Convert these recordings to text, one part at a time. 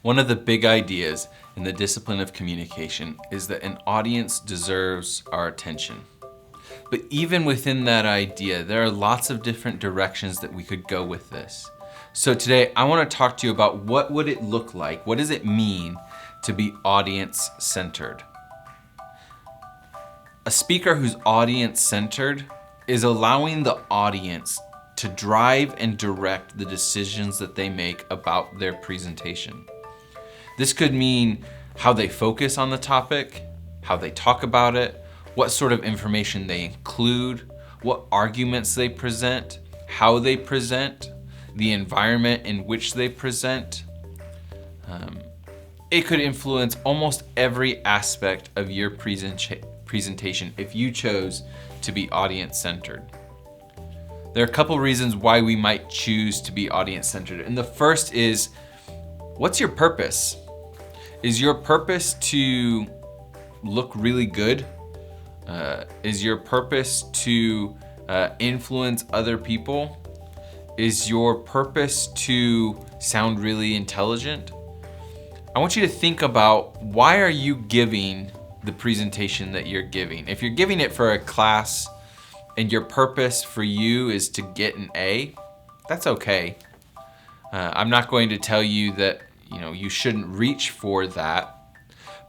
One of the big ideas in the discipline of communication is that an audience deserves our attention. But even within that idea, there are lots of different directions that we could go with this. So today I want to talk to you about what would it look like, what does it mean to be audience centered? A speaker who's audience centered is allowing the audience to drive and direct the decisions that they make about their presentation. This could mean how they focus on the topic, how they talk about it, what sort of information they include, what arguments they present, how they present, the environment in which they present. It could influence almost every aspect of your presentation if you chose to be audience-centered. There are a couple reasons why we might choose to be audience-centered. And the first is, what's your purpose? Is your purpose to look really good? Is your purpose to influence other people? Is your purpose to sound really intelligent? I want you to think about, why are you giving the presentation that you're giving? If you're giving it for a class and your purpose for you is to get an A, that's okay. I'm not going to tell you that you shouldn't reach for that.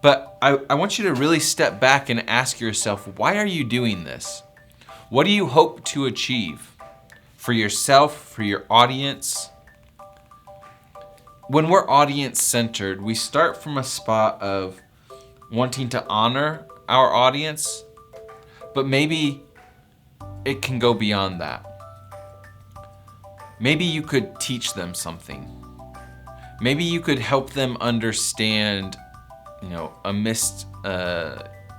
But I want you to really step back and ask yourself, why are you doing this? What do you hope to achieve for yourself, for your audience? When we're audience-centered, we start from a spot of wanting to honor our audience, but maybe it can go beyond that. Maybe you could teach them something. Maybe you could help them understand, a missed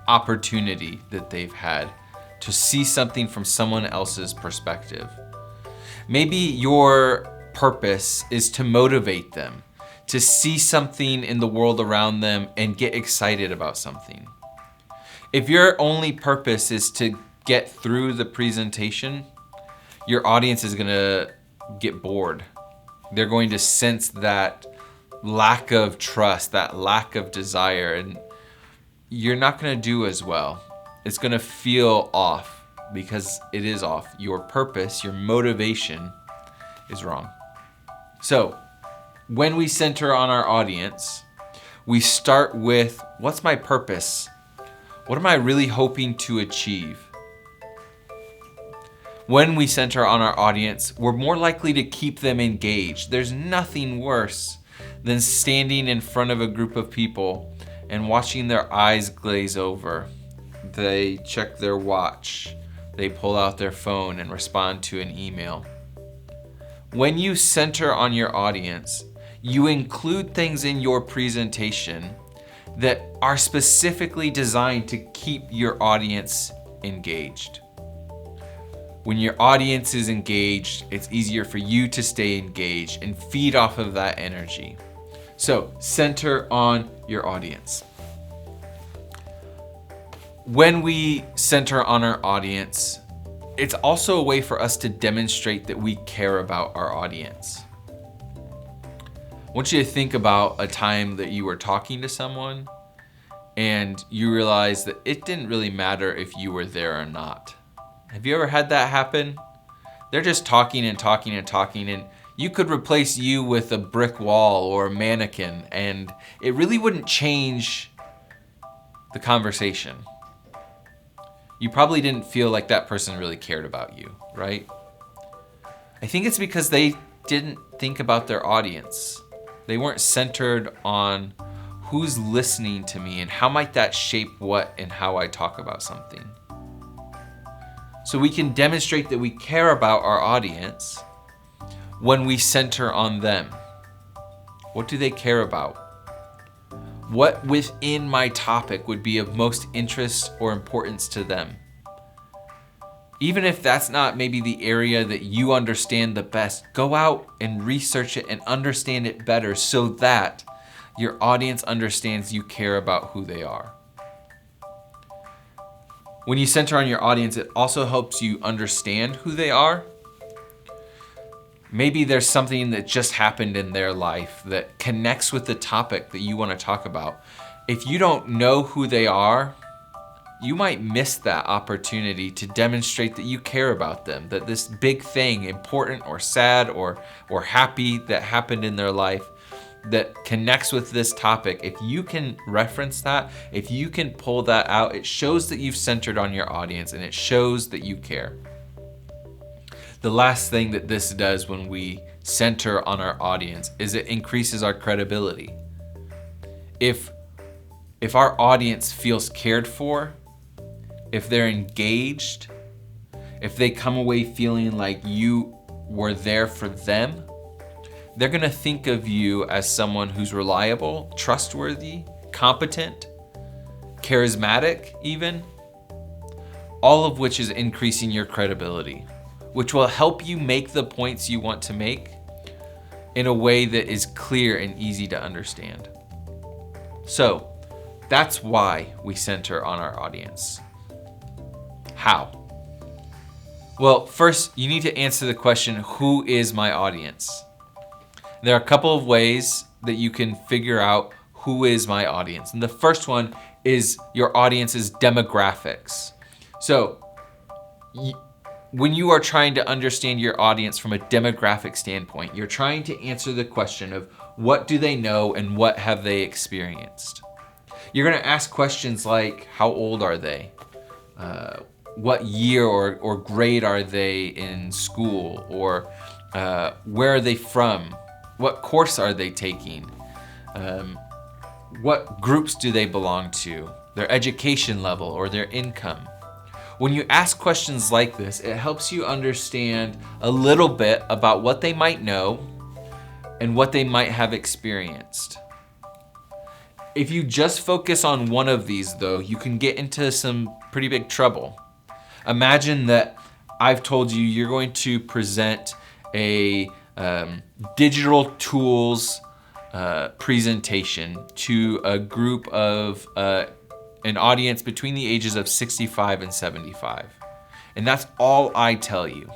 opportunity that they've had to see something from someone else's perspective. Maybe your purpose is to motivate them, to see something in the world around them and get excited about something. If your only purpose is to get through the presentation, your audience is gonna get bored. They're going to sense that lack of trust, that lack of desire, and you're not gonna do as well. It's gonna feel off, because it is off. Your purpose, your motivation is wrong. So, when we center on our audience, we start with, what's my purpose? What am I really hoping to achieve? When we center on our audience, we're more likely to keep them engaged. There's nothing worse than standing in front of a group of people and watching their eyes glaze over. They check their watch, they pull out their phone and respond to an email. When you center on your audience, you include things in your presentation that are specifically designed to keep your audience engaged. When your audience is engaged, it's easier for you to stay engaged and feed off of that energy. So, center on your audience. When we center on our audience, it's also a way for us to demonstrate that we care about our audience. I want you to think about a time that you were talking to someone and you realized that it didn't really matter if you were there or not. Have you ever had that happen? They're just talking and talking and talking, and you could replace you with a brick wall or a mannequin, and it really wouldn't change the conversation. You probably didn't feel like that person really cared about you, right? I think it's because they didn't think about their audience. They weren't centered on who's listening to me and how might that shape what and how I talk about something. So we can demonstrate that we care about our audience when we center on them. What do they care about? What within my topic would be of most interest or importance to them? Even if that's not maybe the area that you understand the best, go out and research it and understand it better so that your audience understands you care about who they are. When you center on your audience, it also helps you understand who they are. Maybe there's something that just happened in their life that connects with the topic that you want to talk about. If you don't know who they are, you might miss that opportunity to demonstrate that you care about them, that this big thing, important or sad or happy that happened in their life that connects with this topic. If you can reference that, if you can pull that out, it shows that you've centered on your audience and it shows that you care. The last thing that this does when we center on our audience is it increases our credibility. If our audience feels cared for, if they're engaged, if they come away feeling like you were there for them, they're gonna think of you as someone who's reliable, trustworthy, competent, charismatic even, all of which is increasing your credibility, which will help you make the points you want to make in a way that is clear and easy to understand. So that's why we center on our audience. How? Well, first, you need to answer the question, who is my audience? There are a couple of ways that you can figure out who is my audience. And the first one is your audience's demographics. So when you are trying to understand your audience from a demographic standpoint, you're trying to answer the question of what do they know and what have they experienced? You're gonna ask questions like, how old are they? What year or grade are they in school? Or where are they from? What course are they taking? What groups do they belong to? Their education level or their income. When you ask questions like this, it helps you understand a little bit about what they might know and what they might have experienced. If you just focus on one of these though, you can get into some pretty big trouble. Imagine that I've told you you're going to present a digital tools presentation to a group of an audience between the ages of 65 and 75. And that's all I tell you.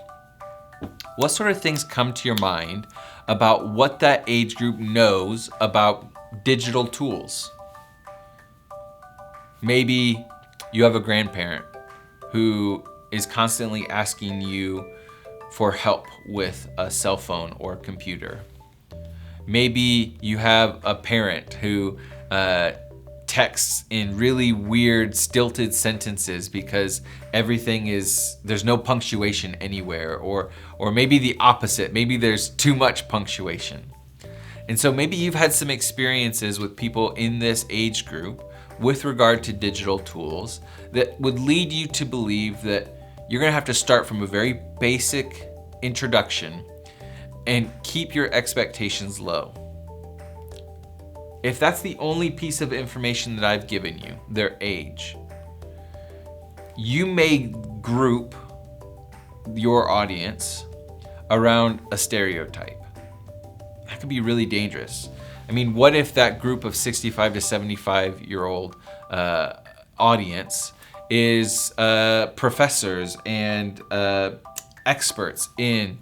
What sort of things come to your mind about what that age group knows about digital tools? Maybe you have a grandparent who is constantly asking you for help with a cell phone or computer. Maybe you have a parent who texts in really weird, stilted sentences because there's no punctuation anywhere, or maybe the opposite, maybe there's too much punctuation. And so maybe you've had some experiences with people in this age group with regard to digital tools that would lead you to believe that you're gonna have to start from a very basic introduction and keep your expectations low. If that's the only piece of information that I've given you, their age, you may group your audience around a stereotype. That could be really dangerous. I mean, what if that group of 65 to 75-year-old audience is professors and experts in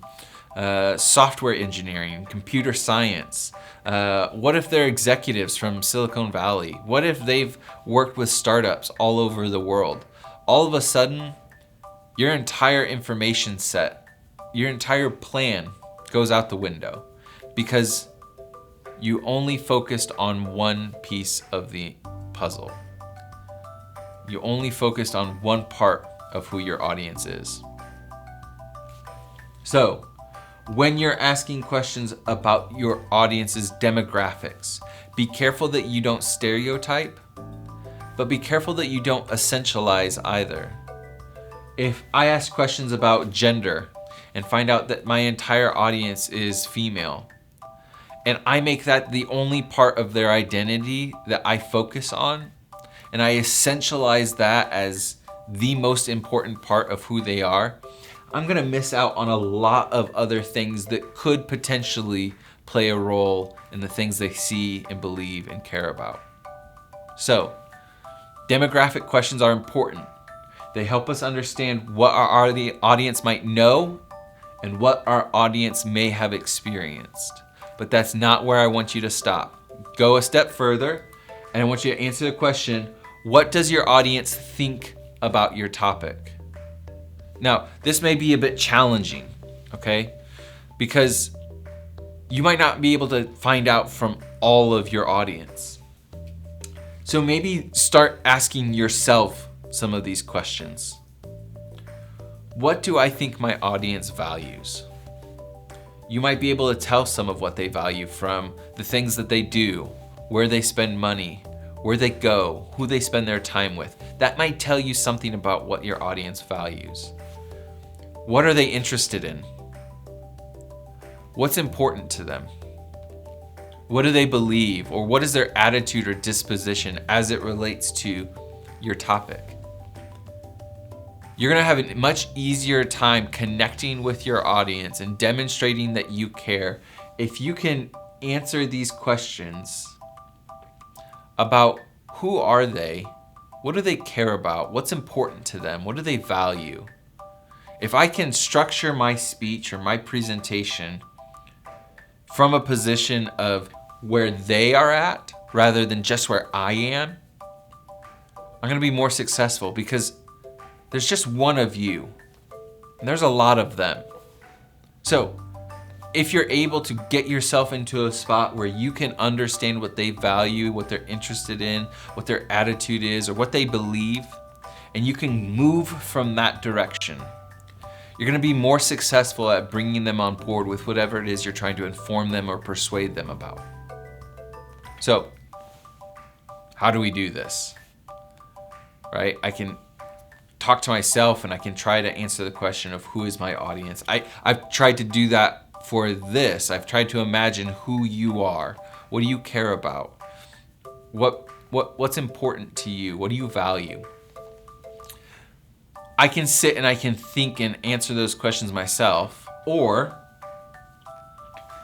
software engineering, computer science? What if they're executives from Silicon Valley? What if they've worked with startups all over the world? All of a sudden, your entire information set, your entire plan goes out the window because you only focused on one piece of the puzzle. You only focused on one part of who your audience is. So, when you're asking questions about your audience's demographics, be careful that you don't stereotype, but be careful that you don't essentialize either. If I ask questions about gender and find out that my entire audience is female, and I make that the only part of their identity that I focus on, and I essentialize that as the most important part of who they are, I'm gonna miss out on a lot of other things that could potentially play a role in the things they see and believe and care about. So, demographic questions are important. They help us understand what our audience might know and what our audience may have experienced. But that's not where I want you to stop. Go a step further, and I want you to answer the question, what does your audience think about your topic? Now, this may be a bit challenging, okay? Because you might not be able to find out from all of your audience. So maybe start asking yourself some of these questions. What do I think my audience values? You might be able to tell some of what they value from the things that they do, where they spend money, where they go, who they spend their time with. That might tell you something about what your audience values. What are they interested in? What's important to them? What do they believe, or what is their attitude or disposition as it relates to your topic? You're gonna have a much easier time connecting with your audience and demonstrating that you care if you can answer these questions about who are they, what do they care about, what's important to them, what do they value. If I can structure my speech or my presentation from a position of where they are at rather than just where I am, I'm gonna be more successful because there's just one of you and there's a lot of them. So if you're able to get yourself into a spot where you can understand what they value, what they're interested in, what their attitude is, or what they believe, and you can move from that direction, you're gonna be more successful at bringing them on board with whatever it is you're trying to inform them or persuade them about. So, how do we do this? Right? I can talk to myself and I can try to answer the question of who is my audience. I've tried to do that for this. I've tried to imagine who you are. What do you care about? What's important to you? What do you value? I can sit and I can think and answer those questions myself, or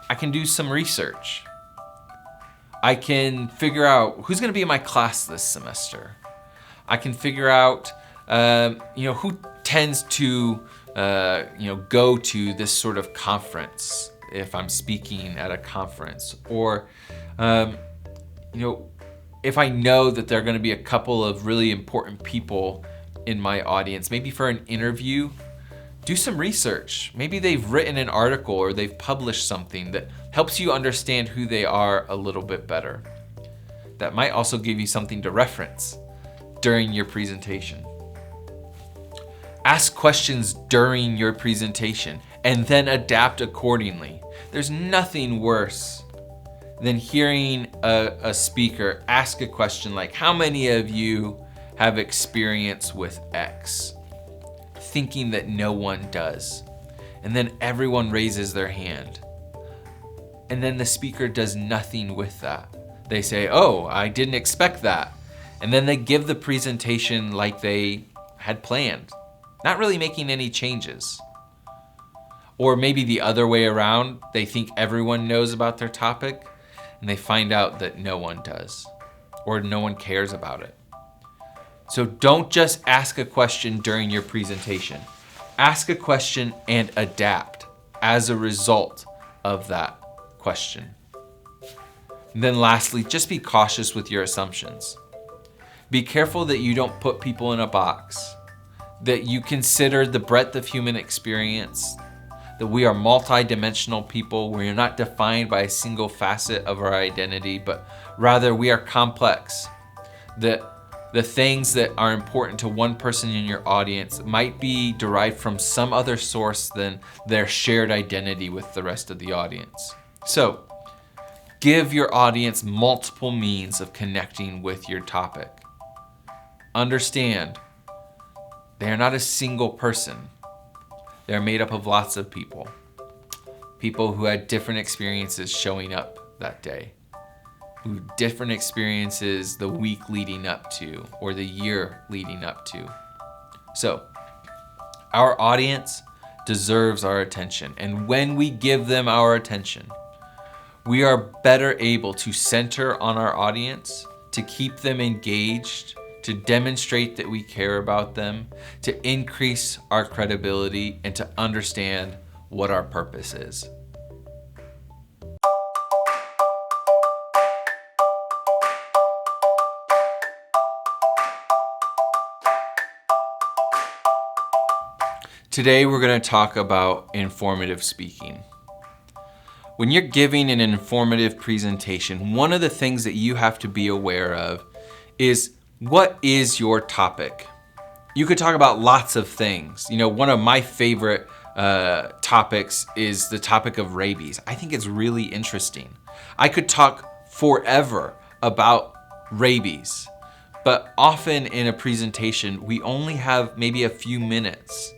I can do some research. I can figure out who's going to be in my class this semester. I can figure out, who tends to, go to this sort of conference if I'm speaking at a conference, or, if I know that there are going to be a couple of really important people in my audience, maybe for an interview, do some research. Maybe they've written an article or they've published something that helps you understand who they are a little bit better. That might also give you something to reference during your presentation. Ask questions during your presentation and then adapt accordingly. There's nothing worse than hearing a speaker ask a question like, how many of you have experience with X? Thinking that no one does. And then everyone raises their hand. And then the speaker does nothing with that. They say, oh, I didn't expect that. And then they give the presentation like they had planned, not really making any changes. Or maybe the other way around, they think everyone knows about their topic and they find out that no one does, or no one cares about it. So don't just ask a question during your presentation. Ask a question and adapt as a result of that question. And then lastly, just be cautious with your assumptions. Be careful that you don't put people in a box, that you consider the breadth of human experience, that we are multidimensional people. We are not defined by a single facet of our identity, but rather we are complex. That the things that are important to one person in your audience might be derived from some other source than their shared identity with the rest of the audience. So, give your audience multiple means of connecting with your topic. Understand, they are not a single person. They're made up of lots of people. People who had different experiences showing up that day. Different experiences the week leading up to, or the year leading up to. So, our audience deserves our attention. And when we give them our attention, we are better able to center on our audience, to keep them engaged, to demonstrate that we care about them, to increase our credibility, and to understand what our purpose is. Today we're going to talk about informative speaking. When you're giving an informative presentation, one of the things that you have to be aware of is, what is your topic? You could talk about lots of things. One of my favorite topics is the topic of rabies. I think it's really interesting. I could talk forever about rabies, but often in a presentation, we only have maybe a few minutes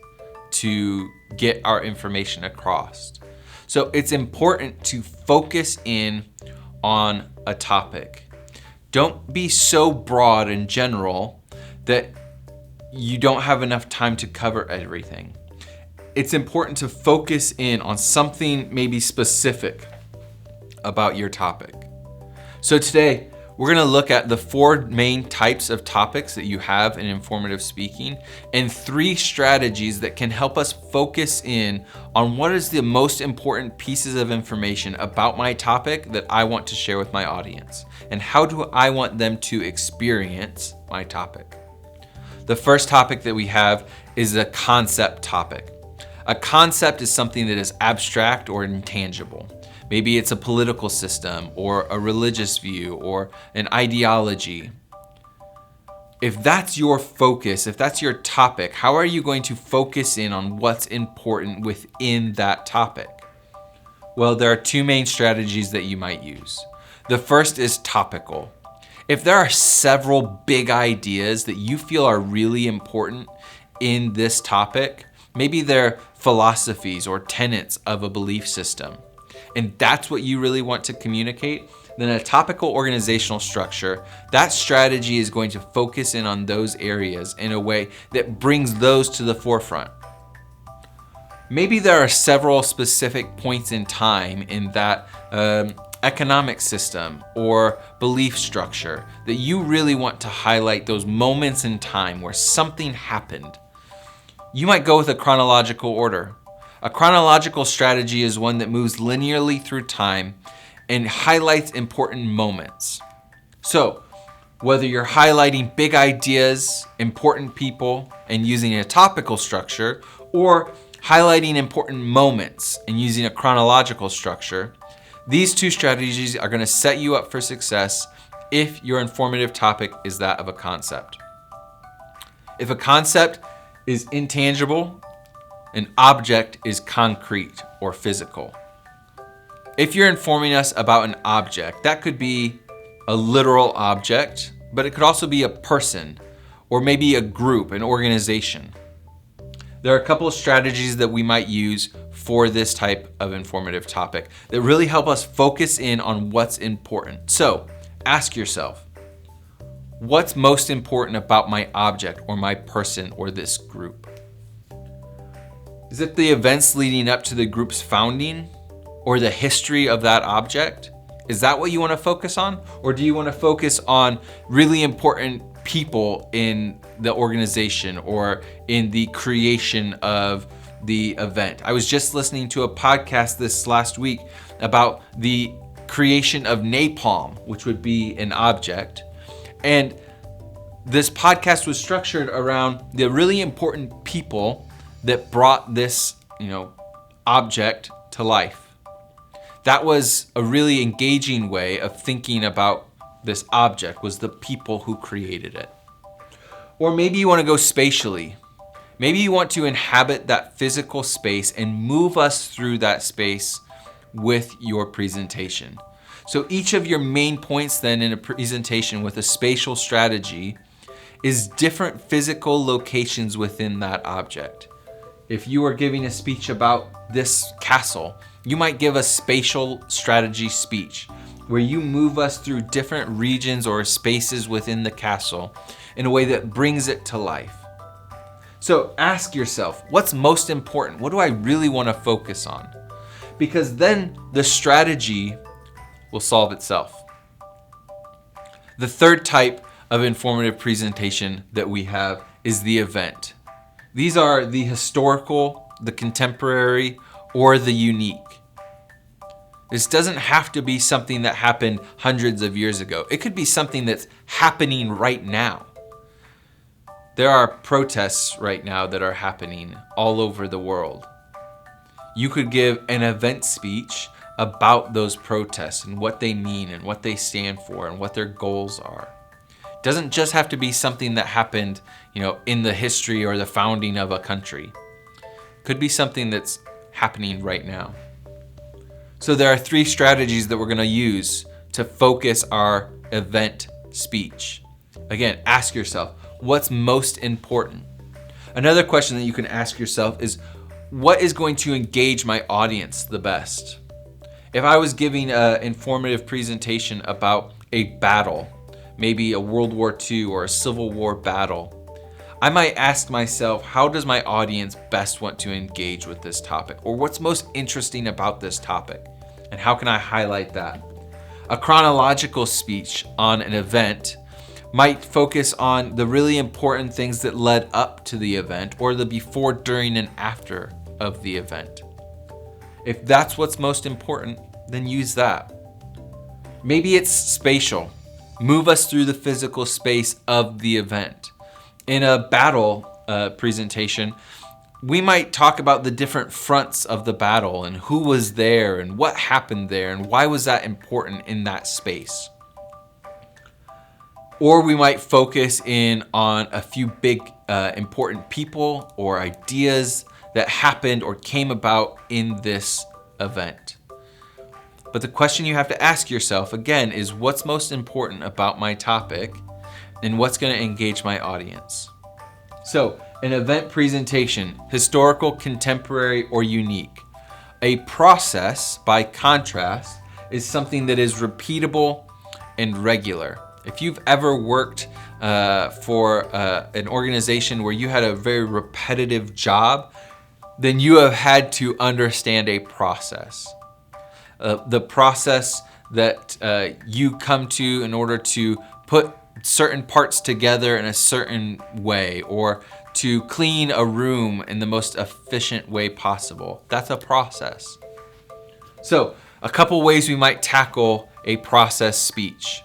to get our information across. So it's important to focus in on a topic. Don't be so broad and general that you don't have enough time to cover everything. It's important to focus in on something maybe specific about your topic. So today, we're going to look at the 4 main types of topics that you have in informative speaking and 3 strategies that can help us focus in on what is the most important pieces of information about my topic that I want to share with my audience, and how do I want them to experience my topic. The first topic that we have is a concept topic. A concept is something that is abstract or intangible. Maybe it's a political system or a religious view or an ideology. If that's your focus, if that's your topic, how are you going to focus in on what's important within that topic? Well, there are 2 main strategies that you might use. The first is topical. If there are several big ideas that you feel are really important in this topic, maybe they're philosophies or tenets of a belief system, and that's what you really want to communicate, then a topical organizational structure, that strategy is going to focus in on those areas in a way that brings those to the forefront. Maybe there are several specific points in time in that economic system or belief structure that you really want to highlight, those moments in time where something happened. You might go with a chronological order. A chronological strategy is one that moves linearly through time and highlights important moments. So, whether you're highlighting big ideas, important people, and using a topical structure, or highlighting important moments and using a chronological structure, these 2 strategies are going to set you up for success if your informative topic is that of a concept. If a concept is intangible, an object is concrete or physical. If you're informing us about an object, that could be a literal object, but it could also be a person or maybe a group, an organization. There are a couple of strategies that we might use for this type of informative topic that really help us focus in on what's important. So ask yourself, what's most important about my object or my person or this group? Is it the events leading up to the group's founding or the history of that object? Is that what you want to focus on? Or do you want to focus on really important people in the organization or in the creation of the event? I was just listening to a podcast this last week about the creation of napalm, which would be an object. And this podcast was structured around the really important people that brought this, object to life. That was a really engaging way of thinking about this object, was the people who created it. Or maybe you want to go spatially. Maybe you want to inhabit that physical space and move us through that space with your presentation. So each of your main points then in a presentation with a spatial strategy is different physical locations within that object. If you are giving a speech about this castle, you might give a spatial strategy speech where you move us through different regions or spaces within the castle in a way that brings it to life. So ask yourself, what's most important? What do I really want to focus on? Because then the strategy will solve itself. The third type of informative presentation that we have is the event. These are the historical, the contemporary, or the unique. This doesn't have to be something that happened hundreds of years ago. It could be something that's happening right now. There are protests right now that are happening all over the world. You could give an event speech about those protests and what they mean and what they stand for and what their goals are. It doesn't just have to be something that happened, in the history or the founding of a country. It could be something that's happening right now. So there are 3 strategies that we're going to use to focus our event speech. Again, ask yourself, what's most important? Another question that you can ask yourself is, what is going to engage my audience the best? If I was giving an informative presentation about a battle, maybe a World War II or a Civil War battle, I might ask myself, how does my audience best want to engage with this topic? Or what's most interesting about this topic? And how can I highlight that? A chronological speech on an event might focus on the really important things that led up to the event or the before, during, and after of the event. If that's what's most important, then use that. Maybe it's spatial. Move us through the physical space of the event. In a battle presentation, we might talk about the different fronts of the battle and who was there and what happened there and why was that important in that space. Or we might focus in on a few big important people or ideas that happened or came about in this event. But the question you have to ask yourself again is, what's most important about my topic and what's going to engage my audience? So, an event presentation, historical, contemporary, or unique. A process, by contrast, is something that is repeatable and regular. If you've ever worked for an organization where you had a very repetitive job, then you have had to understand a process. The process that you come to in order to put certain parts together in a certain way, or to clean a room in the most efficient way possible. That's a process. So, a couple ways we might tackle a process speech.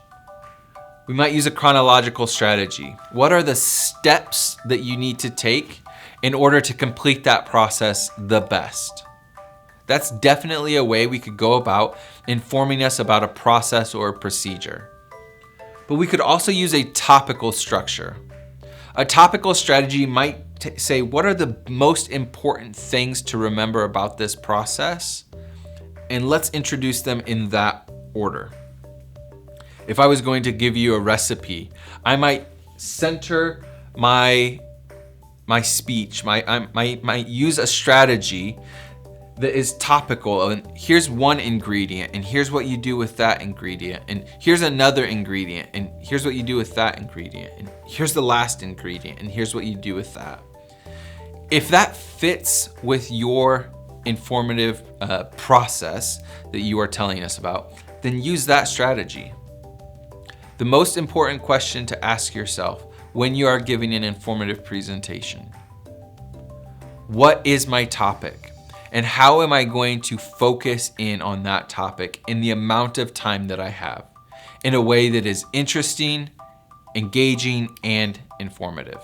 We might use a chronological strategy. What are the steps that you need to take in order to complete that process the best? That's definitely a way we could go about informing us about a process or a procedure. But we could also use a topical structure. A topical strategy might say, what are the most important things to remember about this process? And let's introduce them in that order. If I was going to give you a recipe, I might center my speech, I might use a strategy that is topical, and here's one ingredient, and here's what you do with that ingredient, and here's another ingredient, and here's what you do with that ingredient, and here's the last ingredient, and here's what you do with that. If that fits with your informative process that you are telling us about, then use that strategy. The most important question to ask yourself when you are giving an informative presentation: what is my topic? And how am I going to focus in on that topic in the amount of time that I have, in a way that is interesting, engaging, and informative?